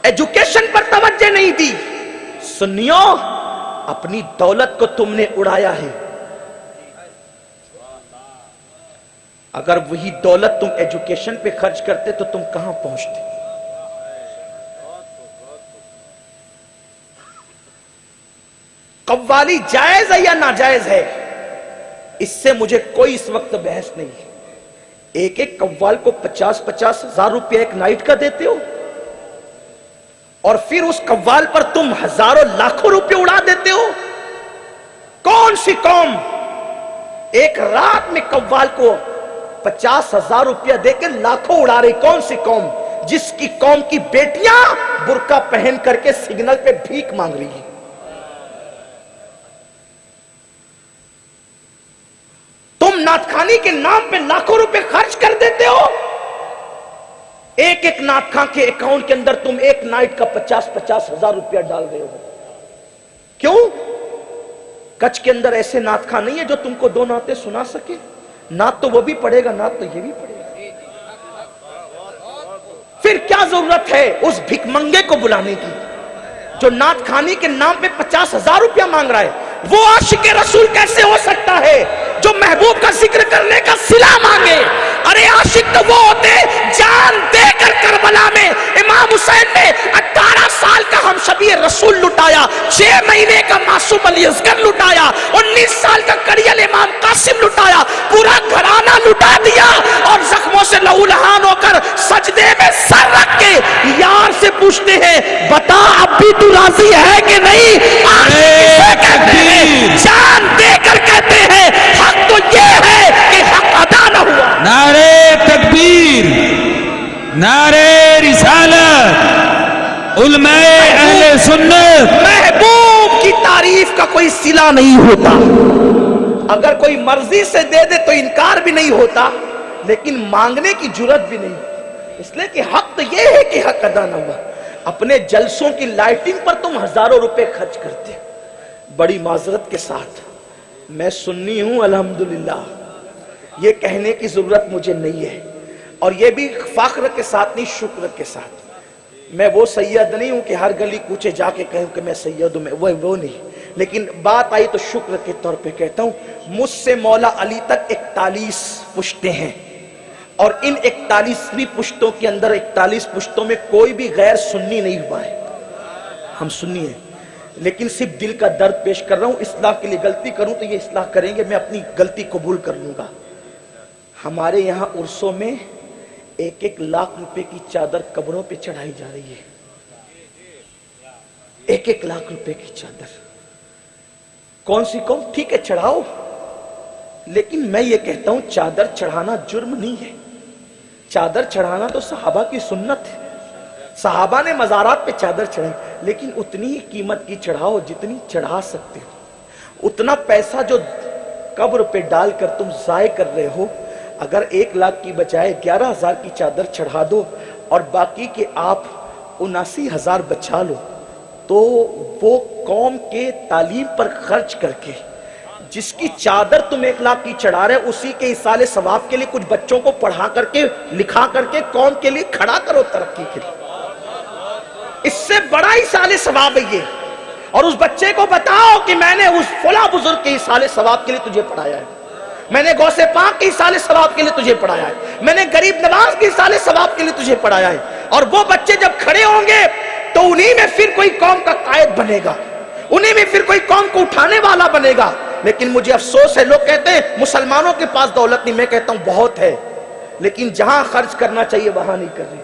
Education پر توجہ نہیں دی. سنیو، اپنی دولت کو تم نے اڑایا ہے. اگر وہی دولت تم ایجوکیشن پہ خرچ کرتے تو تم کہاں پہنچتے؟ قوالی جائز ہے یا ناجائز ہے؟ اس سے مجھے کوئی اس وقت بحث نہیں ہے. ایک ایک قوال کو 50-50 ہزار روپیہ ایک نائٹ کا دیتے ہو، اور پھر اس قوال پر تم ہزاروں لاکھوں روپے اڑا دیتے ہو. کون سی قوم ایک رات میں قوال کو 50,000 روپیہ دے کے لاکھوں اڑا رہی؟ کون سی قوم جس کی قوم کی بیٹیاں برقع پہن کر کے سگنل پہ بھیک مانگ رہی ہیں؟ تم نعت خوانی کے نام پہ لاکھوں روپے خرچ کر دیتے ہو. ایک ایک نعت خواں کے اکاؤنٹ کے اندر تم ایک نائٹ کا 50-50 ہزار روپیہ ڈال رہے ہو. کیوں؟ کچھ کے اندر ایسے نعت خواں نہیں ہے جو تم کو 2 نعتیں سنا سکے. نعت تو وہ بھی پڑھے گا، نعت تو یہ بھی پڑھے گا. پھر کیا ضرورت ہے اس بھک منگے کو بلانے کی جو نعت خوانی کے نام پہ 50,000 روپیہ مانگ رہا ہے؟ وہ عاشق رسول کیسے ہو سکتا ہے جو محبوب کا ذکر کرنے کا صلہ مانگے؟ ارے عاشق تو وہ ہوتے جان دے کر کربلا میں امام حسین نے 18 سال کا ہم شبیہ رسول لٹایا، 6 مہینے کا معصوم علی اصغر لٹایا، 19 سال کا کڑیل امام قاسم لٹایا، پورا گھرانہ لٹا دیا، اور زخموں سے لہولہان ہو کر سجدے میں سر رکھ کے یار سے پوچھتے ہیں بتا اب بھی تو راضی ہے کہ نہیں؟ عاشق کہتے ہیں، جان دے کر کہتے ہیں حق تو یہ ہے کہ حق ادا نہ ہوا. نعرے تکبیر، نعرے رسالت، علماء اہل سنت. محبوب کی تعریف کا کوئی صلہ نہیں ہوتا. اگر کوئی مرضی سے دے دے تو انکار بھی نہیں ہوتا، لیکن مانگنے کی جرت بھی نہیں، اس لیے کہ حق تو یہ ہے کہ حق ادا نہ ہوا. اپنے جلسوں کی لائٹنگ پر تم ہزاروں روپے خرچ کرتے. بڑی معذرت کے ساتھ میں سنی ہوں الحمدللہ، یہ کہنے کی ضرورت مجھے نہیں ہے، اور یہ بھی فخر کے ساتھ نہیں، شکر کے ساتھ. میں وہ سید نہیں ہوں کہ ہر گلی کوچے جا کے کہوں کہ میں سید ہوں، میں وہ نہیں. لیکن بات آئی تو شکر کے طور پہ کہتا ہوں. مجھ سے مولا علی تک 41 پشتیں ہیں، اور ان 41ویں پشتوں کے اندر 41 پشتوں میں کوئی بھی غیر سنی نہیں ہوا ہے. ہم سنی ہیں، لیکن صرف دل کا درد پیش کر رہا ہوں. اصلاح کے لیے غلطی کروں تو یہ اصلاح کریں گے، میں اپنی غلطی قبول کر لوں گا. ہمارے یہاں عرسوں میں 1-1 لاکھ روپے کی چادر قبروں پہ چڑھائی جا رہی ہے. 1-1 لاکھ روپے کی چادر. کون سی قوم؟ ٹھیک ہے چڑھاؤ، لیکن میں یہ کہتا ہوں چادر چڑھانا جرم نہیں ہے. چادر چڑھانا تو صحابہ کی سنت ہے. صحابہ نے مزارات پہ چادر چڑھائی، لیکن اتنی ہی قیمت کی چڑھاؤ جتنی چڑھا سکتے ہو. اتنا پیسہ جو قبر پہ ڈال کر تم ضائع کر رہے ہو، اگر 1 لاکھ کی بجائے 11,000 کی چادر چڑھا دو اور باقی کے آپ 79,000 بچا لو، تو وہ قوم کے تعلیم پر خرچ کر کے جس کی چادر تم 1 لاکھ کی چڑھا رہے، اسی کے ایصال ثواب کے لیے کچھ بچوں کو پڑھا کر کے لکھا کر کے قوم کے لیے کھڑا کرو ترقی کے لیے. اس سے بڑا ایصال ثواب ہے یہ. اور اس بچے کو بتاؤ کہ میں نے اس فلاں بزرگ کے ایصال ثواب کے لیے تجھے پڑھایا ہے، میں نے غوث پاک کے ایصال ثواب کے لیے تجھے پڑھایا ہے، میں نے غریب نواز کے ایصال ثواب کے لیے تجھے پڑھایا ہے. اور وہ بچے جب کھڑے ہوں گے تو انہی میں پھر کوئی قوم کا قائد بنے گا، انہی میں پھر کوئی قوم کو اٹھانے والا بنے گا. لیکن مجھے افسوس ہے، لوگ کہتے ہیں مسلمانوں کے پاس دولت نہیں. میں کہتا ہوں بہت ہے، لیکن جہاں خرچ کرنا چاہیے وہاں نہیں کر رہے.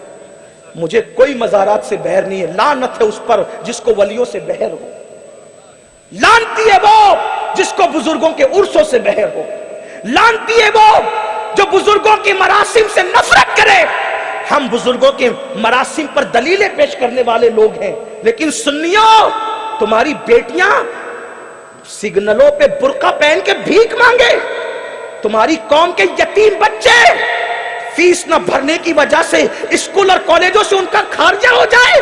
مجھے کوئی مزارات سے بہر نہیں ہے. لعنت ہے اس پر جس کو ولیوں سے بہر ہو. لعنتی ہے وہ جس کو بزرگوں کے عرصوں سے بہر ہو. لعنتی ہے وہ جو بزرگوں کے مراسم سے نفرت کرے. ہم بزرگوں کے مراسم پر دلیلیں پیش کرنے والے لوگ ہیں، لیکن سنیوں تمہاری بیٹیاں سگنلوں پہ برقع پہن کے بھیک مانگے. تمہاری قوم کے یتیم بچے فیس نہ بھرنے کی وجہ سے اسکول اور کالجوں سے ان کا خارجہ ہو جائے.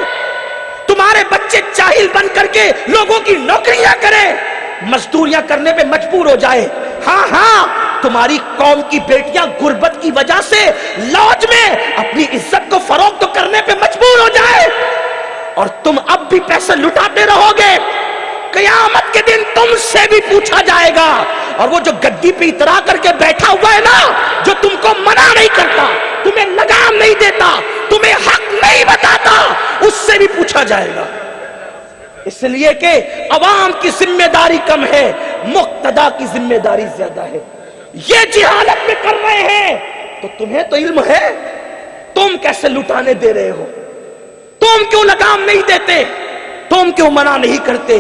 تمہارے بچے جاہل بن کر کے لوگوں کی نوکریاں کریں، مزدوریاں کرنے پہ مجبور ہو جائے. ہاں تمہاری قوم کی بیٹیاں غربت کی وجہ سے لاج میں اپنی عزت کو فروخت کرنے پہ مجبور ہو جائے. اور تم اب بھی پیسے لٹاتے رہو گے، قیامت کے دن تم سے بھی پوچھا جائے گا۔ اور وہ جو گدی پہ اترا کر کے بیٹھا ہوا ہے نا، جو تم کو منع نہیں کرتا، تمہیں لگام نہیں دیتا، تمہیں حق نہیں بتاتا، اس سے بھی پوچھا جائے گا۔ اس لیے کہ عوام کی ذمہ داری کم ہے، مقتدا کی ذمہ داری زیادہ ہے۔ یہ جہالت میں کر رہے ہیں تو تمہیں تو علم ہے، تم کیسے لٹانے دے رہے ہو؟ تم کیوں لگام نہیں دیتے؟ تم کیوں منع نہیں کرتے؟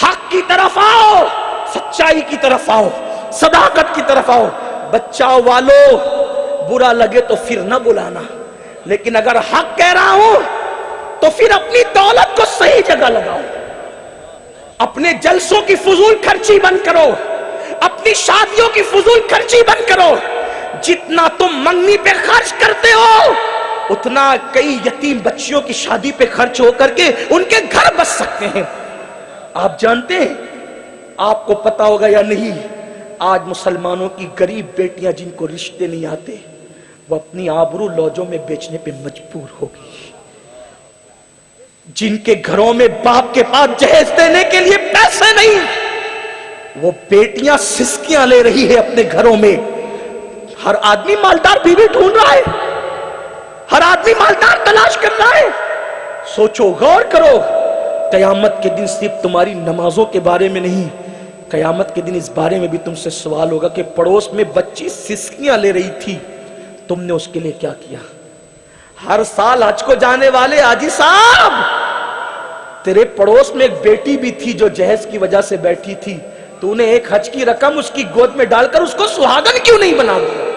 حق کی طرف آؤ، سچائی کی طرف آؤ، صداقت کی طرف آؤ۔ بچاؤ والو، برا لگے تو پھر نہ بلانا، لیکن اگر حق کہہ رہا ہوں تو پھر اپنی دولت کو صحیح جگہ لگاؤ، اپنے جلسوں کی فضول خرچی بند کرو، اپنی شادیوں کی فضول خرچی بند کرو۔ جتنا تم منگنی پہ خرچ کرتے ہو، اتنا کئی یتیم بچیوں کی شادی پہ خرچ ہو کر کے ان کے گھر بس سکتے ہیں۔ آپ جانتے ہیں، آپ کو پتا ہوگا یا نہیں، آج مسلمانوں کی غریب بیٹیاں جن کو رشتے نہیں آتے، وہ اپنی آبرو لوجوں میں بیچنے پہ مجبور ہوگی۔ جن کے گھروں میں باپ کے پاس جہیز دینے کے لیے پیسے نہیں، وہ بیٹیاں سسکیاں لے رہی ہے اپنے گھروں میں۔ ہر آدمی مالدار بیوی ڈھونڈ رہا ہے، ہر آدمی مالدار تلاش کر رہا ہے۔ سوچو، غور کرو، قیامت کے دن صرف تمہاری نمازوں کے بارے میں نہیں، قیامت کے دن اس بارے میں بھی تم سے سوال ہوگا کہ پڑوس میں بچی سسکیاں لے رہی تھی، تم نے اس کے لیے کیا کیا؟ ہر سال حج کو جانے والے حاجی صاحب، تیرے پڑوس میں ایک بیٹی بھی تھی جو جہیز کی وجہ سے بیٹھی تھی، تو نے ایک حج کی رقم اس کی گود میں ڈال کر اس کو سہاگن کیوں نہیں بنا دیا؟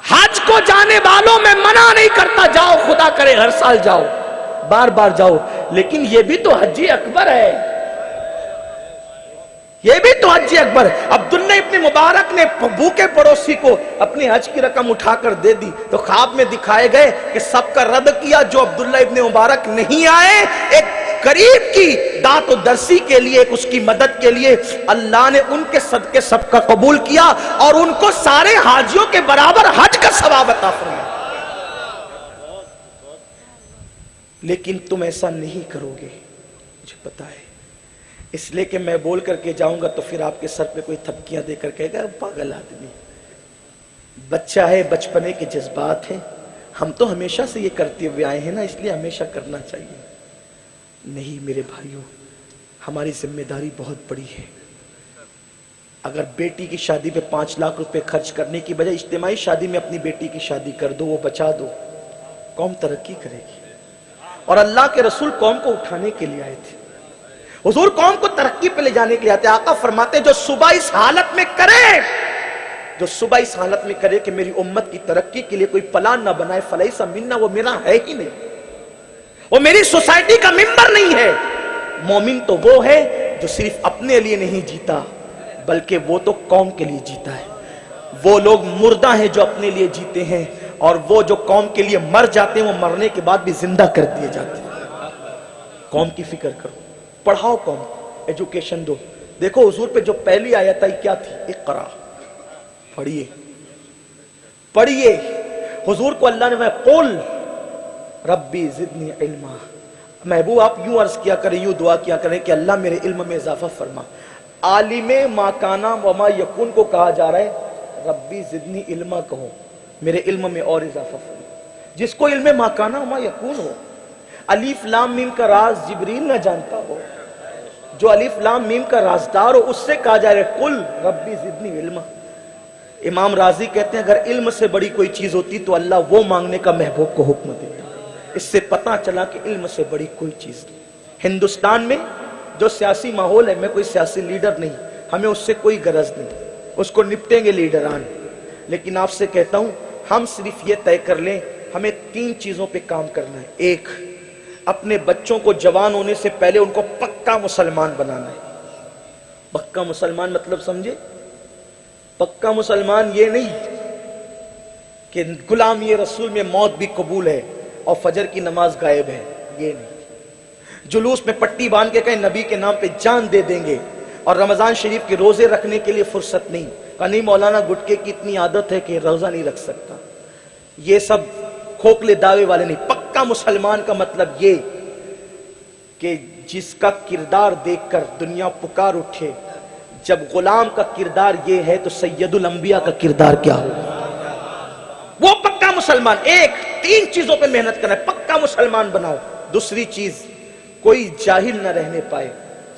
حج کو جانے والوں میں منع نہیں کرتا، جاؤ، خدا کرے ہر سال جاؤ، بار بار جاؤ، لیکن یہ بھی تو حج اکبر ہے، یہ بھی تو حج اکبر ہے۔ عبداللہ ابن مبارک نے بھوکے پڑوسی کو اپنی حج کی رقم اٹھا کر دے دی، تو خواب میں دکھائے گئے کہ سب کا رد کیا، جو عبداللہ ابن مبارک نہیں آئے، ایک قریب کی دعوت و درسی کے لیے، ایک اس کی مدد کے لیے، اللہ نے ان کے صدقے سب کا قبول کیا اور ان کو سارے حاجیوں کے برابر حج کا ثواب عطا فرمایا۔ لیکن تم ایسا نہیں کرو گے، مجھے پتا ہے، اس لیے کہ میں بول کر کے جاؤں گا تو پھر آپ کے سر پہ کوئی تھپکیاں دے کر کہے گا پاگل آدمی، بچہ ہے، بچپنے کے جذبات ہیں، ہم تو ہمیشہ سے یہ کرتے ہوئے آئے ہیں نا، اس لیے ہمیشہ کرنا چاہیے۔ نہیں میرے بھائیوں، ہماری ذمہ داری بہت بڑی ہے۔ اگر بیٹی کی شادی پہ 5 لاکھ روپے خرچ کرنے کی بجائے اجتماعی شادی میں اپنی بیٹی کی شادی کر دو، وہ بچا دو، قوم ترقی کرے گی۔ اور اللہ کے رسول قوم کو اٹھانے کے لیے آئے تھے، حضور قوم کو ترقی پہ لے جانے کے لیے آتے۔ آقا فرماتے ہیں جو صبح اس حالت میں کرے، جو صبح اس حالت میں کرے کہ میری امت کی ترقی کے لیے کوئی پلان نہ بنائے، فلیسا منا، وہ میرا ہے ہی نہیں، وہ میری سوسائٹی کا ممبر نہیں ہے۔ مومن تو وہ ہے جو صرف اپنے لیے نہیں جیتا، بلکہ وہ تو قوم کے لیے جیتا ہے۔ وہ لوگ مردہ ہیں جو اپنے لیے جیتے ہیں، اور وہ جو قوم کے لیے مر جاتے ہیں، وہ مرنے کے بعد بھی زندہ کر دیے جاتے ہیں۔ قوم کی فکر کرو، پڑھاؤ قوم کو، ایجوکیشن دو۔ دیکھو حضور پہ جو پہلی آیت آئی کیا تھی؟ اقرا، پڑھیے پڑھیے۔ حضور کو اللہ نے قل ربی زدنی علما، محبوب آپ یوں عرض کیا کریں، یوں دعا کیا کریں کہ اللہ میرے علم میں اضافہ فرما۔ عالم ما کانا وما یکون کو کہا جا رہا ہے ربی زدنی علما کہو، میرے علم میں اور اضافہ فرما۔ جس کو علم ما کانا وما یکون ہو، الف لام میم کا راز جبریل نہ جانتا ہو، جو الف لام میم کا رازدار ہو، اس سے کہا جا رہا ہے قل ربی زدنی علما۔ امام رازی کہتے ہیں اگر علم سے بڑی کوئی چیز ہوتی تو اللہ وہ مانگنے کا محبوب کو حکم دیتا۔ اس سے پتہ چلا کہ علم سے بڑی کوئی چیز نہیں۔ ہندوستان میں جو سیاسی ماحول ہے، میں کوئی سیاسی لیڈر نہیں، ہمیں اس سے کوئی غرض نہیں، اس کو نپٹیں گے لیڈران، لیکن آپ سے کہتا ہوں ہم صرف یہ طے کر لیں ہمیں 3 چیزوں پہ کام کرنا ہے۔ ایک، اپنے بچوں کو جوان ہونے سے پہلے ان کو پکا مسلمان بنانا ہے۔ پکا مسلمان مطلب سمجھے؟ پکا مسلمان یہ نہیں کہ غلامی رسول میں موت بھی قبول ہے اور فجر کی نماز غائب ہے، یہ نہیں۔ جلوس میں پٹی باندھ کے کہیں نبی کے نام پہ جان دے دیں گے، اور رمضان شریف کے روزے رکھنے کے لیے فرصت نہیں، کہا نہیں مولانا گٹکے کی اتنی عادت ہے کہ روزہ نہیں رکھ سکتا۔ یہ سب کھوکھلے دعوے والے نہیں، پکا پکا مسلمان کا مطلب یہ کہ جس کا کردار دیکھ کر دنیا پکار اٹھے، جب غلام کا کردار یہ ہے تو سید الانبیاء کا کردار کیا ہوگا؟ وہ پکا مسلمان۔ ایک، تین چیزوں پہ محنت کرنا ہے، پکا مسلمان بناؤ۔ دوسری چیز، کوئی جاہل نہ رہنے پائے،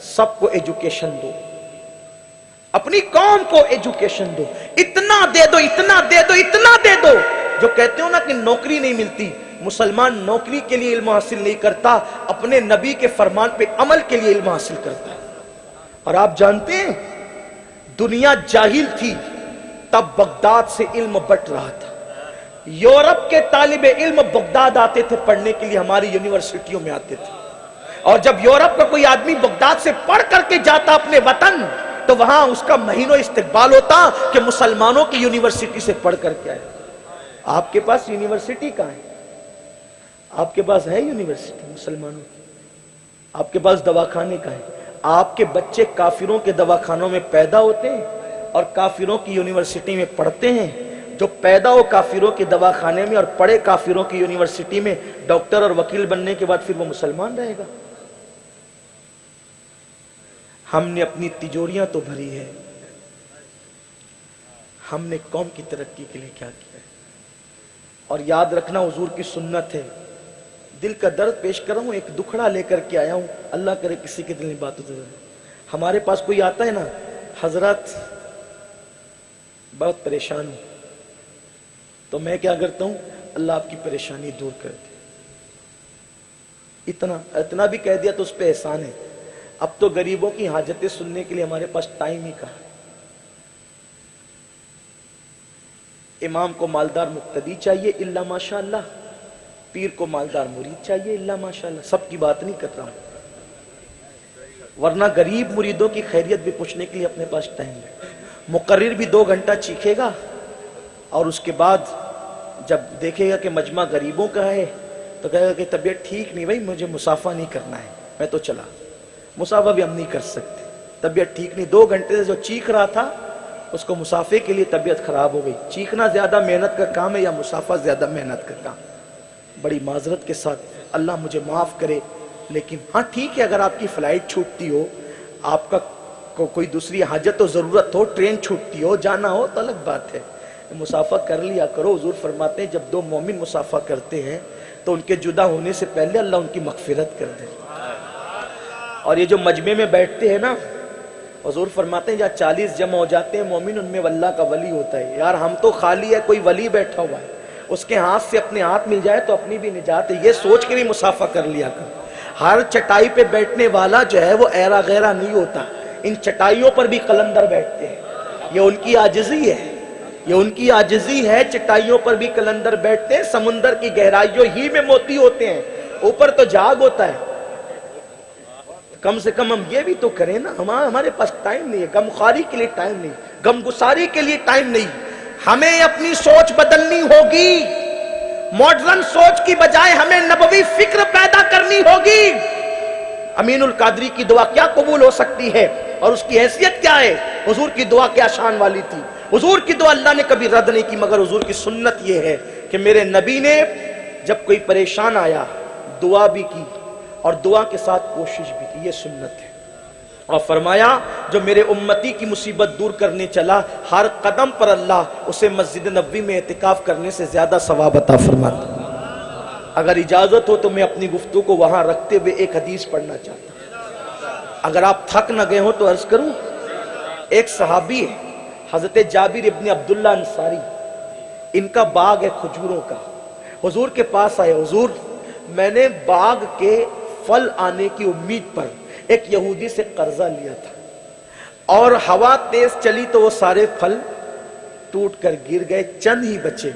سب کو ایجوکیشن دو، اپنی قوم کو ایجوکیشن دو، اتنا دے دو، اتنا دے دو، اتنا دے دو۔ جو کہتے ہو نا کہ نوکری نہیں ملتی، مسلمان نوکری کے لیے علم حاصل نہیں کرتا، اپنے نبی کے فرمان پہ عمل کے لیے علم حاصل کرتا ہے۔ اور آپ جانتے ہیں دنیا جاہل تھی تب بغداد سے علم بٹ رہا تھا۔ یورپ کے طالب علم بغداد آتے تھے پڑھنے کے لیے، ہماری یونیورسٹیوں میں آتے تھے، اور جب یورپ کا کوئی آدمی بغداد سے پڑھ کر کے جاتا اپنے وطن تو وہاں اس کا مہینوں استقبال ہوتا کہ مسلمانوں کی یونیورسٹی سے پڑھ کر کے آئے۔ آپ کے پاس یونیورسٹی کہاں ہے؟ آپ کے پاس ہے یونیورسٹی مسلمانوں کی؟ آپ کے پاس دواخانے کہاں ہے؟ آپ کے بچے کافروں کے دواخانوں میں پیدا ہوتے ہیں اور کافروں کی یونیورسٹی میں پڑھتے ہیں۔ جو پیدا ہو کافروں کے دواخانے میں اور پڑھے کافروں کی یونیورسٹی میں، ڈاکٹر اور وکیل بننے کے بعد پھر وہ مسلمان رہے گا؟ ہم نے اپنی تجوریاں تو بھری ہے، ہم نے قوم کی ترقی کے لیے کیا کیا ہے؟ اور یاد رکھنا حضور کی سنت ہے۔ دل کا درد پیش کر رہا ہوں، ایک دکھڑا لے کر کے آیا ہوں، اللہ کرے کسی کے دل میں بات اتر جائے۔ ہمارے پاس کوئی آتا ہے نا، حضرت بہت پریشان ہوں، تو میں کیا کرتا ہوں، اللہ آپ کی پریشانی دور کر دے۔ اتنا بھی کہہ دیا تو اس پہ احسان ہے۔ اب تو غریبوں کی حاجتیں سننے کے لیے ہمارے پاس ٹائم ہی کہاں۔ امام کو مالدار مقتدی چاہیے الا ماشاء اللہ، پیر کو مالدار مرید چاہیے الا ماشاء اللہ۔ سب کی بات نہیں کر رہا ہوں، ورنہ غریب مریدوں کی خیریت بھی پوچھنے کے لیے اپنے پاس ٹائم ہے۔ مقرر بھی 2 گھنٹہ چیکھے گا اور اس کے بعد جب دیکھے گا کہ مجمع غریبوں کا ہے تو کہے گا کہ طبیعت ٹھیک نہیں، بھائی مجھے مسافہ نہیں کرنا ہے، میں تو چلا۔ مسافہ بھی ہم نہیں کر سکتے، طبیعت ٹھیک نہیں۔ 2 گھنٹے سے جو چیخ رہا تھا اس کو مسافے کے لیے طبیعت خراب ہو گئی۔ چیخنا زیادہ محنت کا کام ہے یا مسافہ زیادہ محنت کا کام؟ بڑی معذرت کے ساتھ اللہ مجھے معاف کرے، لیکن ہاں ٹھیک ہے، اگر آپ کی فلائٹ چھوٹتی ہو، آپ کا کوئی دوسری حاجت و ضرورت ہو، ٹرین چھوٹتی ہو، جانا ہو تو الگ بات ہے، مسافہ کر لیا کرو۔ حضور فرماتے ہیں جب 2 مومن مسافہ کرتے ہیں تو ان کے جدا ہونے سے پہلے اللہ ان کی مغفرت کر دے۔ اور یہ جو مجمع میں بیٹھتے ہیں نا، حضور فرماتے ہیں جہاں 40 جمع ہو جاتے ہیں مومن، ان میں اللہ کا ولی ہوتا ہے۔ یار ہم تو خالی ہے، کوئی ولی بیٹھا ہوا ہے، اس کے ہاتھ سے اپنے ہاتھ مل جائے تو اپنی بھی نجات ہے، یہ سوچ کے بھی مسافہ کر لیا کر۔ ہر چٹائی پہ بیٹھنے والا جو ہے وہ ایرا غیرہ نہیں ہوتا، ان چٹائیوں پر بھی قلندر بیٹھتے ہیں، یہ ان کی عاجزی ہے، یہ ان کی عاجزی ہے، چٹائیوں پر بھی قلندر بیٹھتے ہیں، سمندر کی گہرائیوں ہی میں موتی ہوتے ہیں، اوپر تو جاگ ہوتا ہے۔ کم سے کم ہم یہ بھی تو کریں نا، ہمارے پاس ٹائم نہیں ہے، غم خواری کے لیے ٹائم نہیں، غم گساری کے لیے ٹائم نہیں۔ ہمیں اپنی سوچ بدلنی ہوگی، ماڈرن سوچ کی بجائے ہمیں نبوی فکر پیدا کرنی ہوگی۔ امین القادری کی دعا کیا قبول ہو سکتی ہے اور اس کی حیثیت کیا ہے؟ حضور کی دعا کیا شان والی تھی؟ حضور کی دعا اللہ نے کبھی رد نہیں کی، مگر حضور کی سنت یہ ہے کہ میرے نبی نے جب کوئی پریشان آیا دعا بھی کی اور دعا کے ساتھ کوشش بھی کی، یہ سنت ہے۔ اور فرمایا جو میرے امتی کی مصیبت دور کرنے چلا، ہر قدم پر اللہ اسے مسجد نبوی میں اعتکاف کرنے سے زیادہ ثواب عطا فرماتا۔ اگر اجازت ہو تو میں اپنی گفتگو کو وہاں رکھتے ہوئے ایک حدیث پڑھنا چاہتا ہوں، اگر آپ تھک نہ گئے ہو تو عرض کروں۔ ایک صحابی ہے حضرت جابر ابن عبداللہ انصاری، ان کا باغ ہے کھجوروں کا۔ حضور کے پاس آئے، حضور میں نے باغ کے پھل آنے کی امید پر ایک یہودی سے قرضہ لیا تھا، اور ہوا تیز چلی تو وہ سارے پھل ٹوٹ کر گر گئے، چند ہی بچے۔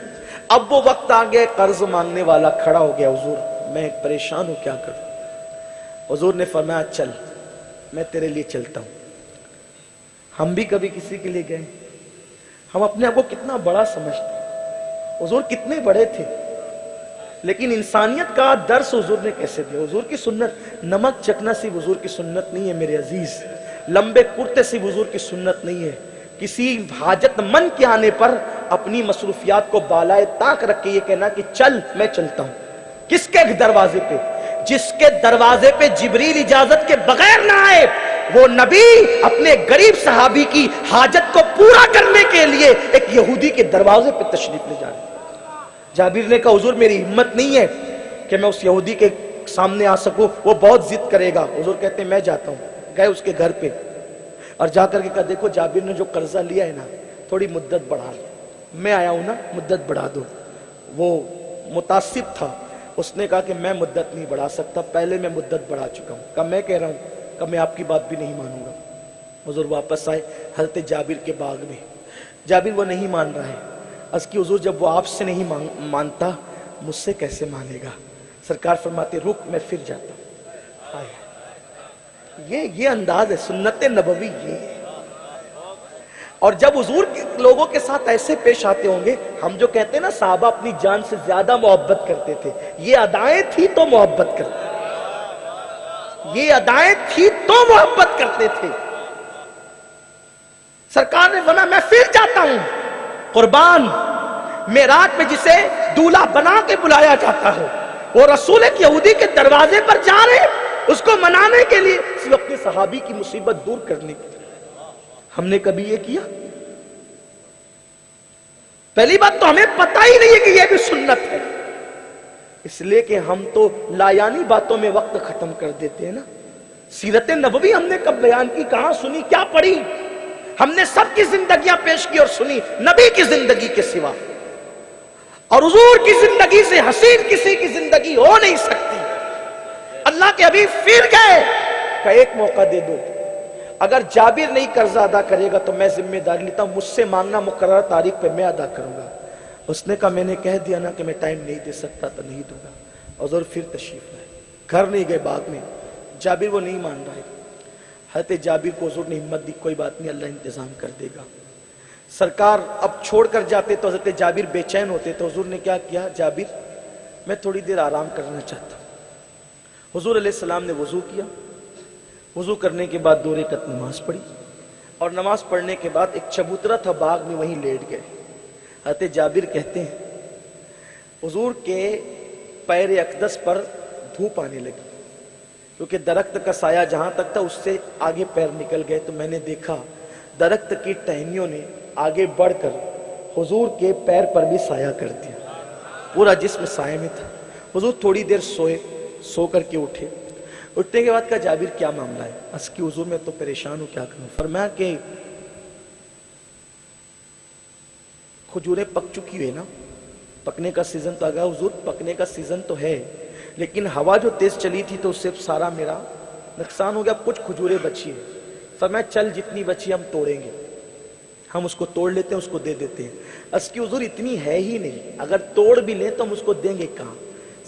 اب وہ وقت آ گیا، قرض مانگنے والا کھڑا ہو گیا، حضور میں پریشان ہوں، کیا کروں؟ حضور نے فرمایا چل میں تیرے لیے چلتا ہوں۔ ہم بھی کبھی کسی کے لیے گئے، ہم اپنے آپ کو کتنا بڑا سمجھتے ہیں، حضور کتنے بڑے تھے، لیکن انسانیت کا درس حضور نے کیسے دیا؟ حضور کی سنت، نمک چکنا صرف حضور کی سنت نہیں ہے میرے عزیز، لمبے کرتے صرف حضور کی سنت نہیں ہے۔ کسی حاجت مند کے آنے پر اپنی مصروفیات کو بالائے طاق رکھ کے یہ کہنا کہ چل میں چلتا ہوں، کس کے دروازے پہ؟ جس کے دروازے پہ جبریل اجازت کے بغیر نہ آئے، وہ نبی اپنے غریب صحابی کی حاجت کو پورا کرنے کے لیے ایک یہودی کے دروازے پہ تشریف لے جا رہے ہیں۔ جابر نے کہا حضور میری ہمت نہیں ہے کہ میں اس یہودی کے سامنے آ سکوں، وہ بہت ضد کرے گا۔ حضور کہتے ہیں میں جاتا ہوں۔ گئے اس کے گھر پہ اور جا کر کے کہا دیکھو جابر نے جو قرضہ لیا ہے نا، تھوڑی مدت بڑھا لو، میں آیا ہوں نا، مدت بڑھا دو۔ وہ متعصب تھا، اس نے کہا کہ میں مدت نہیں بڑھا سکتا، پہلے میں مدت بڑھا چکا ہوں۔ کہا میں کہہ رہا ہوں، کہا میں آپ کی بات بھی نہیں مانوں گا۔ حضور واپس آئے حضرت جابر کے باغ میں، جابر وہ نہیں مان رہا ہے۔ عرض کی حضور جب وہ آپ سے نہیں مانتا مجھ سے کیسے مانے گا؟ سرکار فرماتے رک میں پھر جاتا ہوں۔ ہائے یہ انداز ہے سنت نبوی، یہ ہے۔ اور جب حضور لوگوں کے ساتھ ایسے پیش آتے ہوں گے، ہم جو کہتے ہیں نا صحابہ اپنی جان سے زیادہ محبت کرتے تھے، یہ ادائیں تھی تو محبت کرتے تھے، یہ ادائیں تھی تو محبت کرتے تھے۔ سرکار نے فرمایا میں پھر جاتا ہوں۔ قربان معراج میں جسے دولہا بنا کے بلایا جاتا ہے، وہ رسول ایک یہودی کے دروازے پر جا رہے اس کو منانے کے لیے، صرف اپنے صحابی کی مصیبت دور کرنے کے لیے۔ ہم نے کبھی یہ کیا؟ پہلی بات تو ہمیں پتہ ہی نہیں ہے کہ یہ بھی سنت ہے، اس لیے کہ ہم تو لایانی باتوں میں وقت ختم کر دیتے ہیں نا۔ سیرت نبوی ہم نے کب بیان کی، کہاں سنی، کیا پڑھی؟ ہم نے سب کی زندگیاں پیش کی اور سنی، نبی کی زندگی کے سوا۔ اور حضور کی زندگی سے حسین کسی کی زندگی ہو نہیں سکتی۔ اللہ کے حبیب پھر گئے کہ ایک موقع دے دو، اگر جابر نہیں قرضہ ادا کرے گا تو میں ذمہ داری لیتا ہوں، مجھ سے مانگنا مقررہ تاریخ پہ میں ادا کروں گا۔ اس نے کہا میں نے کہہ دیا نا کہ میں ٹائم نہیں دے سکتا تو نہیں دوں گا۔ حضور پھر تشریف لائے، گھر نہیں گئے، باغ میں۔ جابر وہ نہیں مان رہا ہے۔ حضرت جابر کو حضور نے ہمت دی، کوئی بات نہیں اللہ انتظام کر دے گا۔ سرکار اب چھوڑ کر جاتے تو حضرت جابر بے چین ہوتے، تو حضور نے کیا کیا، جابر میں تھوڑی دیر آرام کرنا چاہتا ہوں۔ حضور علیہ السلام نے وضو کیا، وضو کرنے کے بعد 2 رکعت نماز پڑھی، اور نماز پڑھنے کے بعد ایک چبوترا تھا باغ میں، وہیں لیٹ گئے۔ حضرت جابر کہتے ہیں حضور کے پیر اقدس پر دھوپ آنے لگی، کیونکہ درخت کا سایہ جہاں تک تھا اس سے آگے پیر نکل گئے، تو میں نے دیکھا درخت کی ٹہنیوں نے آگے بڑھ کر حضور کے پیر پر بھی سایہ کر دیا، پورا جسم سایہ میں تھا۔ حضور تھوڑی دیر سوئے، سو کر کے اٹھے، اٹھنے کے بعد کہا جابر کیا معاملہ ہے؟ اس کی حضور میں تو پریشان ہوں، کیا کروں؟ فرمایا کہ کھجوریں پک چکی ہوئی نا، پکنے کا سیزن تو آ گیا۔ حضور پکنے کا سیزن تو ہے، لیکن ہوا جو تیز چلی تھی تو اس سے سارا میرا نقصان ہو گیا، کچھ کھجوریں بچی ہیں۔ فرمایا چل جتنی بچی ہم توڑیں گے، ہم اس کو توڑ لیتے ہیں، اس کو دے دیتے ہیں۔ اس کی حضور اتنی ہے ہی نہیں، اگر توڑ بھی لیں تو ہم اس کو دیں گے کہاں؟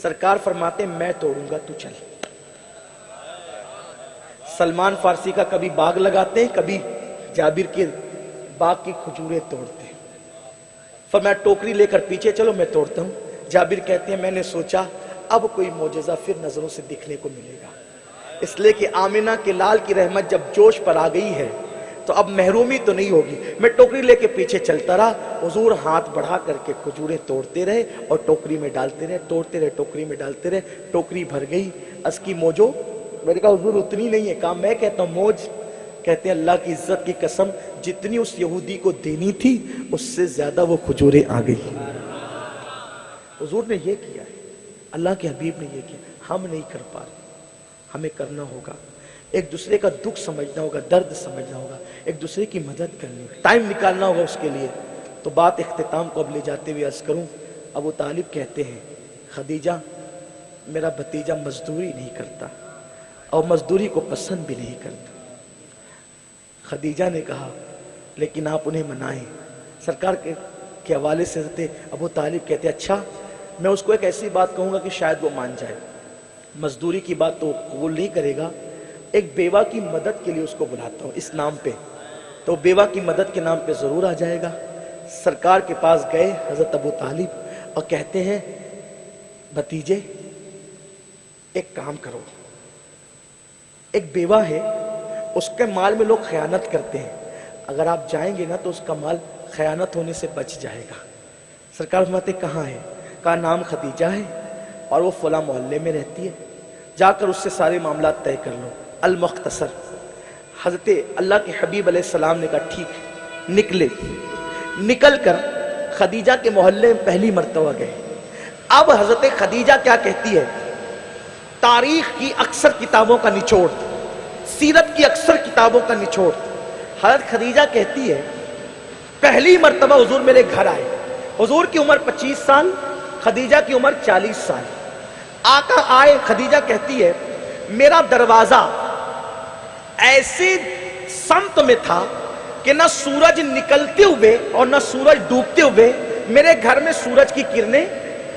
سرکار فرماتے ہیں میں توڑوں گا، تو چل۔ سلمان فارسی کا کبھی باغ لگاتے ہیں، کبھی جابر کے باغ کی کھجوریں توڑتے ہیں۔ فرمایا ٹوکری لے کر پیچھے چلو، میں توڑتا ہوں۔ جابر کہتے ہیں میں نے سوچا اب کوئی معجزہ پھر نظروں سے دکھنے کو ملے گا، اس لیے کہ آمنہ کے لال کی رحمت جب جوش پر آ گئی ہے تو اب محرومی تو نہیں ہوگی۔ میں ٹوکری لے کے پیچھے چلتا رہا، حضور ہاتھ بڑھا کر کے کھجوریں توڑتے رہے اور ٹوکری میں ڈالتے رہے، توڑتے رہے، ٹوکری میں ڈالتے رہے، ٹوکری بھر گئی۔ اس کی موجو، میں نے کہا حضور اتنی نہیں ہے، کہا میں کہتا ہوں موج، کہتے ہیں اللہ کی عزت کی قسم جتنی اس یہودی کو دینی تھی اس سے زیادہ وہ کھجوریں آ گئی۔ حضور نے یہ کیا ہے، اللہ کے حبیب نے یہ کیا، ہم نہیں کر پا رہے، ہمیں کرنا ہوگا۔ ایک دوسرے کا دکھ سمجھنا ہوگا، درد سمجھنا ہوگا، ایک دوسرے کی مدد کرنی ہوگی، ٹائم نکالنا ہوگا اس کے لیے۔ تو بات اختتام کو اب لے جاتے ہوئے عرض کروں، ابو طالب کہتے ہیں خدیجہ میرا بھتیجا مزدوری نہیں کرتا اور مزدوری کو پسند بھی نہیں کرتا۔ خدیجہ نے کہا لیکن آپ انہیں منائیں۔ سرکار کے حوالے سے حضرت ابو طالب کہتے ہیں اچھا میں اس کو ایک ایسی بات کہوں گا کہ شاید وہ مان جائے، مزدوری کی بات تو قبول نہیں کرے گا، ایک بیوہ کی مدد کے لیے اس کو بلاتا ہوں اس نام پہ، تو بیوہ کی مدد کے نام پہ ضرور آ جائے گا۔ سرکار کے پاس گئے حضرت ابو طالب اور کہتے ہیں بھتیجے ایک کام کرو، ایک بیوہ ہے اس کے مال میں لوگ خیانت کرتے ہیں، اگر آپ جائیں گے نا تو اس کا مال خیانت ہونے سے بچ جائے گا۔ سرکار فرماتے کہاں ہے؟ کہا نام خدیجہ ہے، اور وہ فلاں محلے میں رہتی ہے، جا کر اس سے سارے معاملات طے کر لو۔ المختصر، حضرت اللہ کے حبیب علیہ السلام نے کہا ٹھیک ہے، نکل کر خدیجہ کے محلے میں پہلی مرتبہ گئے۔ اب حضرت خدیجہ کیا کہتی ہے؟ تاریخ کی اکثر کتابوں کا نچوڑ، سیرت کی اکثر کتابوں کا نچوڑ، حضرت خدیجہ کہتی ہے پہلی مرتبہ حضور میرے گھر آئے، حضور کی عمر 25 سال، خدیجہ کی عمر 40 سال۔ آقا آئے، خدیجہ کہتی ہے میرا دروازہ ایسے سمت میں تھا کہ نہ سورج نکلتے ہوئے اور نہ سورج ڈوبتے ہوئے میرے گھر میں سورج کی کرنیں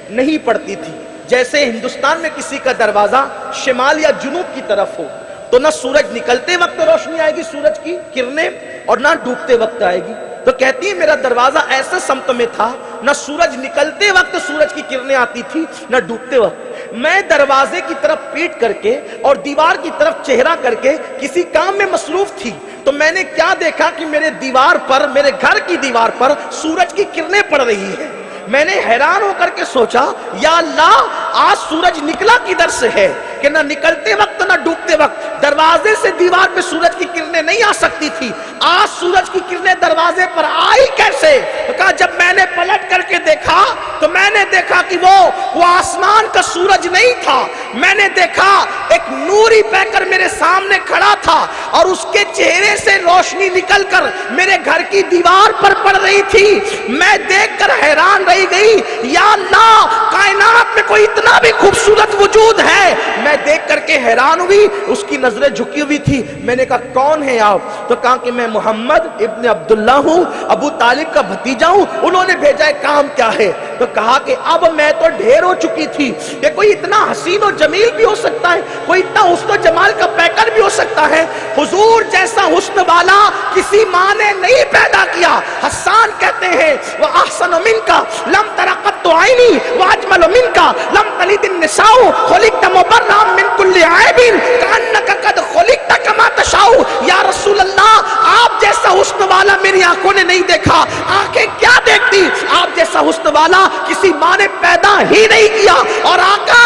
نہیں پڑتی تھی۔ جیسے ہندوستان میں کسی کا دروازہ شمال یا جنوب کی طرف ہو تو نہ سورج نکلتے وقت روشنی آئے گی سورج کی کرنیں اور نہ ڈوبتے وقت آئے گی، تو کہتی ہے میرا دروازہ ایسے سمت میں تھا نہ سورج نکلتے وقت سورج کی کرنیں آتی تھی نہ ڈوبتے وقت۔ میں دروازے کی طرف پیٹ کر کے اور دیوار کی طرف چہرہ کر کے کسی کام میں مصروف تھی، تو میں نے کیا دیکھا کہ میرے دیوار پر، میرے گھر کی دیوار پر سورج کی کرنیں پڑ رہی ہیں۔ میں نے حیران ہو کر کے سوچا یا اللہ آج سورج نکلا کدھر سے ہے کہ نہ نکلتے وقت نہ ڈوبتے وقت دروازے سے دیوار پہ سورج کی کرنیں نہیں آ سکتی تھی، آج سورج کی کرنیں دروازے پر آئی کیسے؟ تو کہا جب میں نے پلٹ کر کے دیکھا تو میں نے دیکھا کہ وہ آسمان کا سورج نہیں تھا، میں نے دیکھا ایک نوری پیکر میرے سامنے کھڑا تھا اور اس کے چہرے سے روشنی نکل کر میرے گھر کی دیوار پر پڑ رہی تھی۔ میں دیکھ کر حیران رہ گئی، یا اللہ کائنات میں کوئی اتنا بھی خوبصورت وجود ہے؟ میں دیکھ کر کے حیران ہوئی، اس کی نظریں جھکی ہوئی تھی۔ میں نے کہا کون ہے آپ؟ تو کہا کہ میں محمد ابن عبداللہ ہوں، ابو طالب کا بھتیجا ہوں، انہوں نے بھیجا ہے، کام کیا ہے؟ تو کہا کہ اب میں تو ڈھیر ہو چکی تھی کہ کوئی اتنا حسین و جمیل بھی ہو سکتا ہے، کوئی اتنا حسن و جمال کا پیکر بھی ہو سکتا ہے، حضور جیسا حسن والا کسی ماں نے نہیں پیدا کیا۔ حسان کہتے ہیں وَأَحْسَنُ مِنْكَ لَمْ تَرَ قَطُّ عَيْنِي وَأَجْمَلُ مِنْكَ لَمْ تَلِدِ النِّسَاءُ خُلِقْتَ مُبَرَّأً مِنْ كُلِّ عَيْبٍ كَأَنَّكَ قَدْ خُلِقْتَ كَمَا تَشَاءُ۔ یا رسول اللہ آپ جیسا حسن والا میری آنکھوں نے نہیں دیکھا، آنکھیں کیا دیکھتی؟ آپ جیسا حسن والا کسی ماں نے پیدا ہی نہیں کیا۔ اور آقا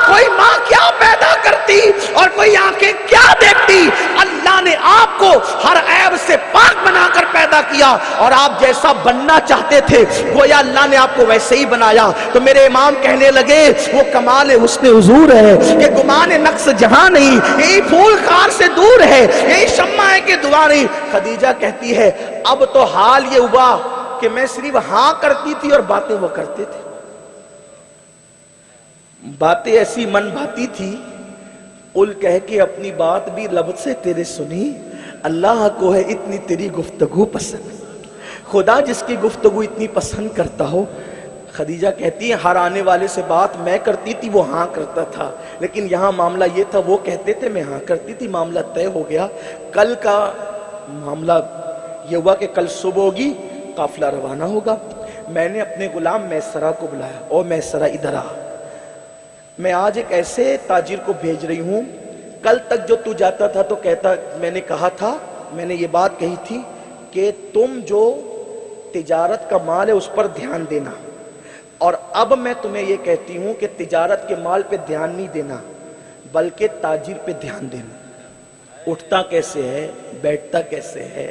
کوئی ماں کیا پیدا کرتی اور کوئی آنکھیں کیا دیکھتی؟ اللہ نے آپ کو ہر عیب سے پاک بنا کر پیدا کیا اور آپ جیسا بننا چاہتے تھے گویا اللہ نے آپ کو ویسے ہی بنایا۔ تو میرے امام کہنے لگے وہ کمال حسن حضور ہے کہ گمان نقص جہاں نہیں، یہی پھول خار سے دور ہے، یہی شمع ہے کہ دعا نہیں۔ خدیجہ کہتی ہے اب تو حال یہ ہوا کہ میں صرف ہاں کرتی تھی اور باتیں وہ کرتے تھے، باتیں ایسی من بھاتی تھی، قل کہہ کے اپنی بات بھی لب سے تیرے سنی، اللہ کو ہے اتنی تیری گفتگو پسند۔ خدا جس کی گفتگو اتنی پسند کرتا ہو۔ خدیجہ کہتی ہے ہر آنے والے سے بات میں کرتی تھی، وہ ہاں کرتا تھا، لیکن یہاں معاملہ یہ تھا وہ کہتے تھے میں ہاں کرتی تھی، معاملہ طے ہو گیا۔ کل کا معاملہ یہ ہوا کہ کل صبح ہوگی، قافلہ روانہ ہوگا۔ میں نے اپنے غلام میسرہ کو بلایا، او میسرہ ادھر آ، میں آج ایک ایسے تاجر کو بھیج رہی ہوں، کل تک جو تو جاتا تھا تو کہتا، میں نے کہا تھا، میں نے یہ بات کہی تھی کہ تم جو تجارت کا مال ہے اس پر دھیان دینا، اور اب میں تمہیں یہ کہتی ہوں کہ تجارت کے مال پہ دھیان نہیں دینا بلکہ تاجر پہ دھیان دینا۔ اٹھتا کیسے ہے، بیٹھتا کیسے ہے،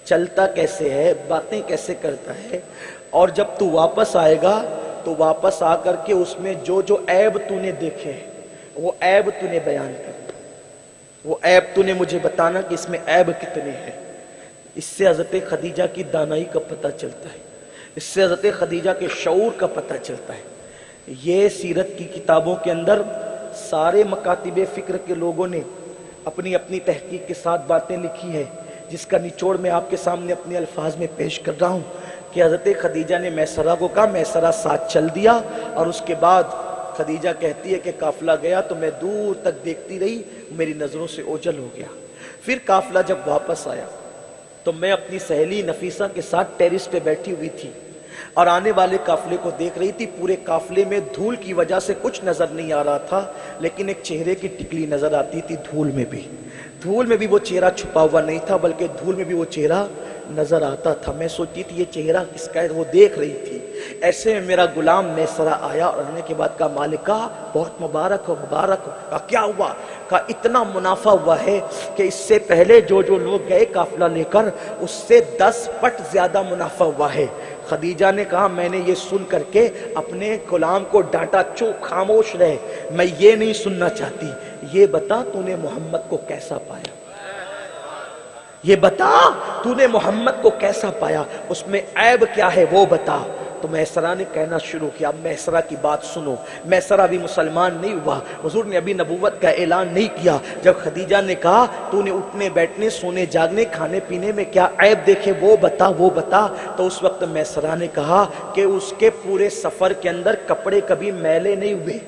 چلتا کیسے ہے، باتیں کیسے کرتا ہے، اور جب تو واپس آئے گا تو واپس آ کر کے اس میں جو جو عیب تو نے دیکھے وہ عیب تو نے بیان کرنا، وہ عیب تو نے مجھے بتانا کہ اس میں عیب کتنے ہیں۔ اس سے حضرت خدیجہ کی دانائی کا پتہ چلتا ہے، اس سے حضرت خدیجہ کے شعور کا پتہ چلتا ہے۔ یہ سیرت کی کتابوں کے اندر سارے مکاتب فکر کے لوگوں نے اپنی اپنی تحقیق کے ساتھ باتیں لکھی ہیں، جس کا نچوڑ میں آپ کے سامنے اپنے الفاظ میں پیش کر رہا ہوں کہ حضرت خدیجہ نے میسرہ کو کہا، میسرہ ساتھ چل دیا، اور اس کے بعد خدیجہ کہتی ہے کہ قافلہ گیا تو میں دور تک دیکھتی رہی، میری نظروں سے اوجھل ہو گیا۔ پھر قافلہ جب واپس آیا تو میں اپنی سہیلی نفیسہ کے ساتھ ٹیرس پہ بیٹھی ہوئی تھی اور آنے والے قافلے کو دیکھ رہی تھی۔ پورے قافلے میں دھول کی وجہ سے کچھ نظر نہیں آ رہا تھا، لیکن ایک چہرے کی ٹکلی نظر آتی تھی دھول میں بھی وہ چہرہ چھپا ہوا نہیں تھا بلکہ دھول میں بھی وہ چہرہ نظر آتا تھا. میں سوچتی تھی یہ چہرہ کس کا ہے, وہ دیکھ رہی تھی. ایسے میں میرا غلام میسرہ آیا اور آنے کے بعد کہا مالکہ بہت مبارک ہو مبارک ہو. کہا کیا ہوا؟ کہا اتنا منافع ہوا ہے کہ اس سے پہلے جو لوگ گئے قافلہ لے کر اس سے 10 پٹ زیادہ منافع ہوا ہے. خدیجہ نے کہا میں نے یہ سن کر کے اپنے غلام کو ڈانٹا, چپ خاموش رہے, میں یہ نہیں سننا چاہتی. یہ بتا تو نے محمد کو کیسا پایا, یہ بتا تو نے محمد کو کیسا پایا, اس میں عیب کیا ہے وہ بتا. تو میسرہ نے کہنا شروع کیا. اب میسرہ کی بات سنو. میسرہ بھی مسلمان نہیں ہوا, حضور نے ابھی نبوت کا اعلان نہیں کیا. جب خدیجہ نے کہا تو نے اٹھنے بیٹھنے سونے جاگنے کھانے پینے میں کیا عیب دیکھے وہ بتا وہ بتا, تو اس وقت میسرہ نے کہا کہ اس کے پورے سفر کے اندر کپڑے کبھی میلے نہیں ہوئے,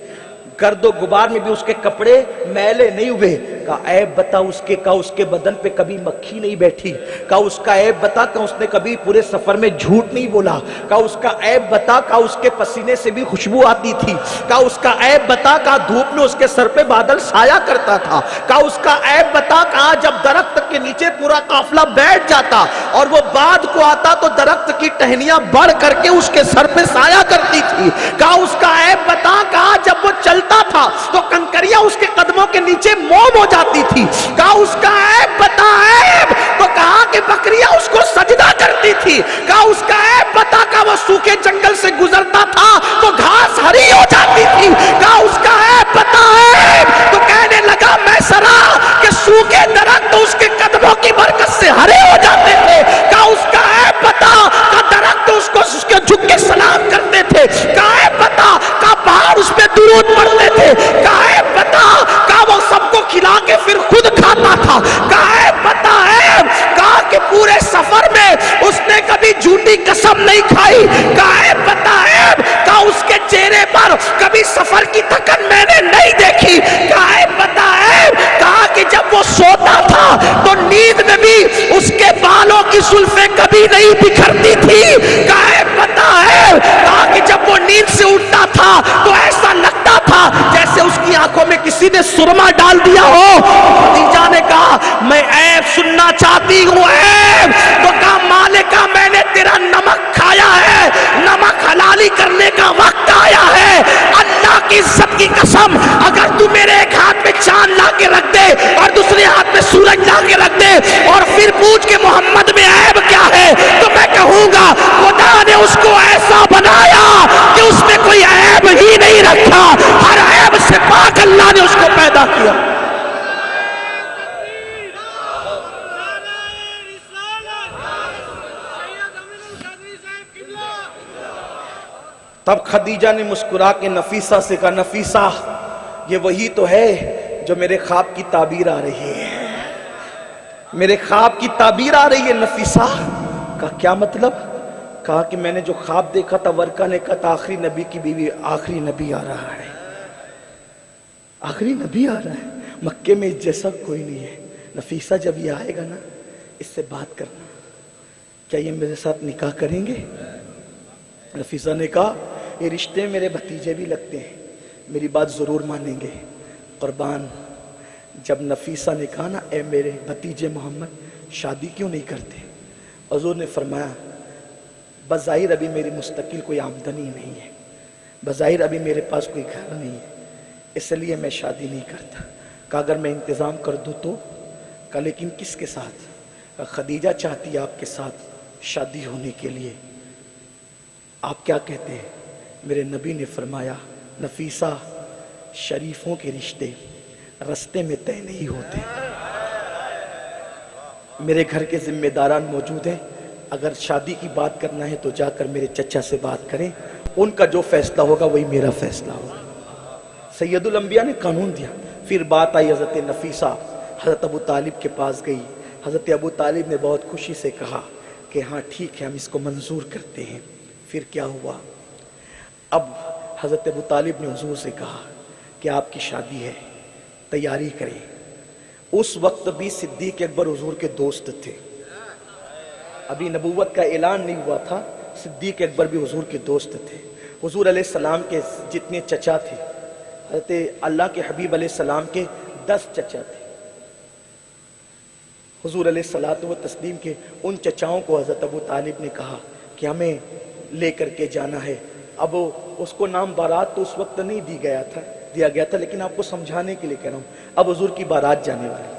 گرد و غبار میں بھی اس کے کپڑے میلے نہیں ہوئے. کہا عیب بتا اس کے, کہا اس کے بدن پہ کبھی مکھی نہیں بیٹھی. کہا اس کا عیب بتا, کہا اس نے کبھی پورے سفر میں جھوٹ نہیں بولا. کہا اس کا عیب بتا, کہا اس کے پسینے سے بھی خوشبو آتی تھی. کہا اس کا عیب بتا, کہا دھوپ میں اس کے سر پہ بادل سایہ کرتا تھا. کہا اس کا عیب بتا, کہا جب درخت کے نیچے پورا قافلہ بیٹھ جاتا اور وہ بعد کو آتا تو درخت کی ٹہنیاں بڑھ کر کے اس کے سر پہ سایہ کرتی تھی. کہا اس کا عیب بتا, کہا جب وہ چلتا تھا تو کنکریاں اس کے قدموں کے نیچے موم ہو جاتی تھی. کہا اس کا عیب بتا عیب, تو کہا کہ بکریاں اس کو سجدہ کرتی تھی. کہا اس کا عیب بتا, کہا وہ سوکھے جنگل سے گزرتا تھا تو گھاس ہری ہو جاتی تھی. کہا اس کا عیب بتا عیب, تو کہنے لگا میسرہ کہ سوکھے درخت اس کے قدموں کی برکت سے ہرے ہو جاتے تھے. کہا اس کا عیب بتا, کہا درخت اس کے جھک کے سلام کرتے تھے. کہا عیب بتا, کہا پہاڑ اس پہ درود پڑھتے تھے. کہا عیب بتا, کہا وہ سب کو کھلا کے پھر خود کھاتا تھا. کہا عیب بتا عیب, کہا کہ پورے سفر میں اس نے کبھی جھوٹی قسم نہیں کھائی. کہا عیب بتا عیب, کہا اس کے چہرے پر کبھی سفر کی تھکن میں نے نہیں دیکھی. کہا عیب بتا عیب, کہا کہ جب وہ سوتا تھا تو نیند میں بھی اس کے بالوں کی زلفیں کبھی نہیں بکھرتی تھی. کہا عیب بتا عیب, کہا کہ جب وہ نیند سے اٹھتا تھا تو ایسا لگتا تھا جیسے اس کی آنکھوں میں کسی نے سرما ڈال دیا ہو. خدیجہ نے کہا میں عیب سننا چاہتی ہوں عیب. تو کہا مالکہ میں نے تیرا نمک کھایا ہے, نمک حلالی کرنے کا وقت آیا ہے. اللہ کی عزت کی قسم, اگر تو میرے ایک ہاتھ میں چاند لا کے رکھ دے اور دوسرے ہاتھ میں سورج لا کے رکھ دے اور پھر پوچھ کے محمد میں عیب کیا ہے, تو میں کہوں گا خدا نے اس کو ایسا بنایا کہ اس میں کوئی عیب ہی نہیں رکھا. ہر عیب سے پاک اللہ نے اس کو پیدا کیا. تب خدیجہ نے مسکرا کے نفیسہ سے کہا نفیسہ یہ وہی تو ہے جو میرے خواب کی تعبیر آ رہی ہے, میرے خواب کی تعبیر آ رہی ہے. نفیسہ کہا کیا مطلب؟ کہا کہ میں نے جو خواب دیکھا تھا, ورقہ نے کہا تھا آخری نبی کی بیوی, آخری نبی آ رہا ہے, آخری نبی آ رہا ہے. مکے میں اس جیسا کوئی نہیں ہے. نفیسہ جب یہ آئے گا نا اس سے بات کرنا, کیا یہ میرے ساتھ نکاح کریں گے؟ نفیسہ نے کہا یہ رشتے میرے بھتیجے بھی لگتے ہیں, میری بات ضرور مانیں گے. قربان جب نفیسہ نے کہا نا اے میرے بھتیجے محمد شادی کیوں نہیں کرتے, حضور نے فرمایا بظاہر ابھی میری مستقل کوئی آمدنی نہیں ہے, بظاہر ابھی میرے پاس کوئی گھر نہیں ہے, اس لیے میں شادی نہیں کرتا. کہا اگر میں انتظام کر دوں تو؟ کہا لیکن کس کے ساتھ؟ کہا خدیجہ چاہتی ہے آپ کے ساتھ شادی ہونے کے لیے, آپ کیا کہتے ہیں؟ میرے نبی نے فرمایا نفیسہ شریفوں کے رشتے رستے میں طے نہیں ہوتے. میرے گھر کے ذمہ داران موجود ہیں, اگر شادی کی بات کرنا ہے تو جا کر میرے چچا سے بات کریں, ان کا جو فیصلہ ہوگا وہی میرا فیصلہ ہوگا. سید الانبیاء نے قانون دیا. پھر بات آئی حضرت نفیسہ حضرت ابو طالب کے پاس گئی. حضرت ابو طالب نے بہت خوشی سے کہا کہ ہاں ٹھیک ہے ہم اس کو منظور کرتے ہیں. پھر کیا ہوا؟ اب حضرت ابو طالب نے حضور سے کہا کہ آپ کی شادی ہے, تیاری کریں. اس وقت بھی صدیق اکبر حضور کے دوست تھے, ابھی نبوت کا اعلان نہیں ہوا تھا. صدیق اکبر بھی حضور کے دوست تھے. حضور علیہ السلام کے جتنے چچا تھے, حضرت اللہ کے حبیب علیہ السلام کے 10 چچا تھے. حضور علیہ الصلوۃ والتسلیم کے ان چچاؤں کو حضرت ابو طالب نے کہا کہ ہمیں لے کر کے جانا ہے. اب اس کو نام بارات تو اس وقت نہیں دیا گیا تھا لیکن آپ کو سمجھانے کے لیے کہہ رہا ہوں. اب حضور کی بارات جانے والی,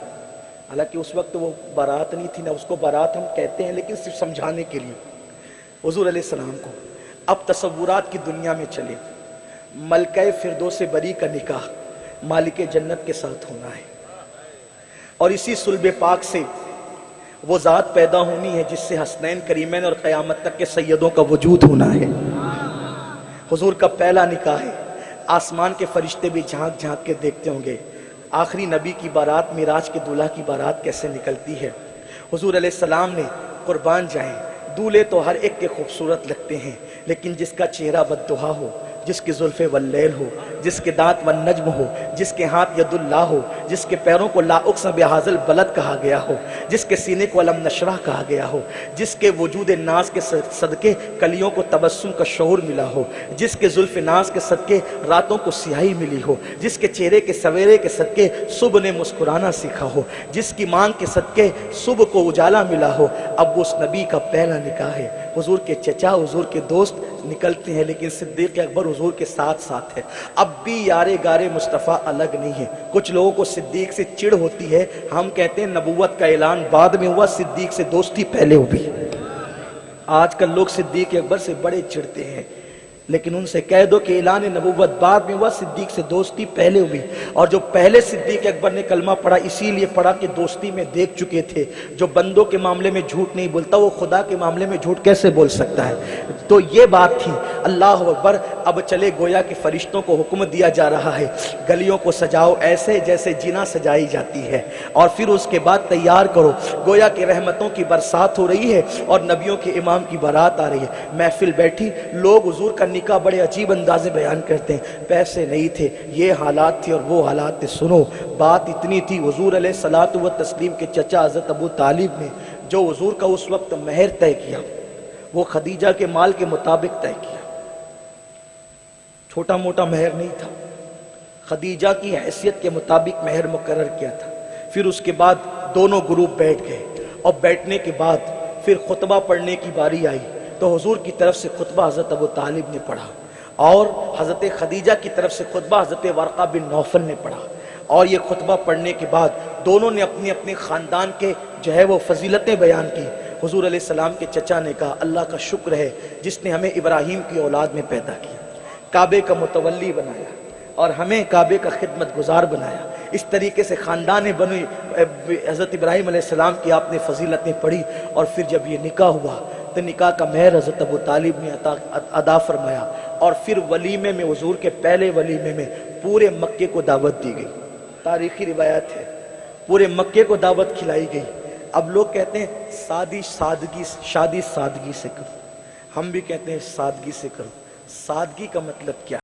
حالانکہ اس وقت وہ بارات نہیں تھی, نہ اس کو بارات ہم کہتے ہیں, لیکن صرف سمجھانے کے لیے. حضور علیہ السلام کو اب تصورات کی دنیا میں چلے, ملکہ فردوس بری کا نکاح مالک جنت کے ساتھ ہونا ہے, اور اسی صلب پاک سے وہ ذات پیدا ہونی ہے جس سے حسنین کریمین اور قیامت تک کے سیدوں کا وجود ہونا ہے. حضور کا پہلا نکاح ہے. آسمان کے فرشتے بھی جھانک جھانک کے دیکھتے ہوں گے آخری نبی کی بارات, معراج کے دولہا کی بارات کیسے نکلتی ہے. حضور علیہ السلام نے قربان جائیں, دولہے تو ہر ایک کے خوبصورت لگتے ہیں, لیکن جس کا چہرہ والدحا ہو, جس کی زلفیں واللیل ہو, جس کے دانت والنجم ہو, جس کے ہاتھ ید اللہ ہو, جس کے پیروں کو لا اقسم بہذا البلد کہا گیا ہو, جس کے سینے کو علم نشرح کہا گیا ہو, جس کے وجود ناز کے صدقے کلیوں کو تبسم کا شعور ملا ہو, جس کے زلف ناز کے صدقے راتوں کو سیاہی ملی ہو, جس کے چہرے کے سویرے کے صدقے صبح نے مسکرانا سیکھا ہو, جس کی مانگ کے صدقے صبح کو اجالا ملا ہو. اب اس نبی کا پہلا نکاح ہے. حضور کے چچا, حضور کے دوست نکلتے ہیں, لیکن صدیق اکبر حضور کے ساتھ ساتھ ہے. اب بھی یارے گارے مصطفیٰ الگ نہیں ہے. کچھ لوگوں کو صدیق سے چڑ ہوتی ہے, ہم کہتے ہیں نبوت کا اعلان بعد میں ہوا, صدیق سے دوستی پہلے ہوئی. آج کل لوگ صدیق اکبر سے بڑے چڑھتے ہیں, لیکن ان سے کہہ دو کہ اعلان نبوت بعد میں ہوا, صدیق سے دوستی پہلے ہوئی. اور جو پہلے صدیق اکبر نے کلمہ پڑھا اسی لیے پڑھا کہ دوستی میں دیکھ چکے تھے. جو بندوں کے معاملے میں جھوٹ نہیں بولتا وہ خدا کے معاملے میں جھوٹ کیسے بول سکتا ہے. تو یہ بات تھی. اللہ اکبر. اب چلے گویا کہ فرشتوں کو حکم دیا جا رہا ہے, گلیوں کو سجاؤ ایسے جیسے جنا سجائی جاتی ہے, اور پھر اس کے بعد تیار کرو. گویا کہ رحمتوں کی برسات ہو رہی ہے اور نبیوں کے امام کی بارات آ رہی ہے. محفل بیٹھی, لوگ حضور کا نکاح بڑے عجیب انداز بیان کرتے ہیں. پیسے نہیں تھے, یہ حالات تھے اور وہ حالات تھے. سنو, بات اتنی تھی. حضور علیہ الصلوۃ والتسلیم کے چچا حضرت ابو طالب نے جو حضور کا اس وقت مہر طے کیا وہ خدیجہ کے مال کے مطابق طے کیا. چھوٹا موٹا مہر نہیں تھا, خدیجہ کی حیثیت کے مطابق مہر مقرر کیا تھا. پھر اس کے بعد دونوں گروپ بیٹھ گئے, اور بیٹھنے کے بعد پھر خطبہ پڑھنے کی باری آئی. تو حضور کی طرف سے خطبہ حضرت ابو طالب نے پڑھا, اور حضرت خدیجہ کی طرف سے خطبہ حضرت ورقہ بن نوفل نے پڑھا. اور یہ خطبہ پڑھنے کے بعد دونوں نے اپنے اپنے خاندان کے جو ہے وہ فضیلتیں بیان کی. حضور علیہ السلام کے چچا نے کہا اللہ کا شکر ہے جس نے ہمیں ابراہیم کی اولاد میں پیدا کیا, کعبے کا متولی بنایا اور ہمیں کعبے کا خدمت گزار بنایا. اس طریقے سے خاندان بنی حضرت ابراہیم علیہ السلام کی آپ نے فضیلتیں پڑھی. اور پھر جب یہ نکاح ہوا تو نکاح کا مہر حضرت ابو طالب نے ادا فرمایا. اور پھر ولیمے میں, حضور کے پہلے ولیمے میں پورے مکے کو دعوت دی گئی. تاریخی روایت ہے, پورے مکے کو دعوت کھلائی گئی. اب لوگ کہتے ہیں شادی سادگی سے کرو, ہم بھی کہتے ہیں سادگی سے کرو. سادگی کا مطلب کیا؟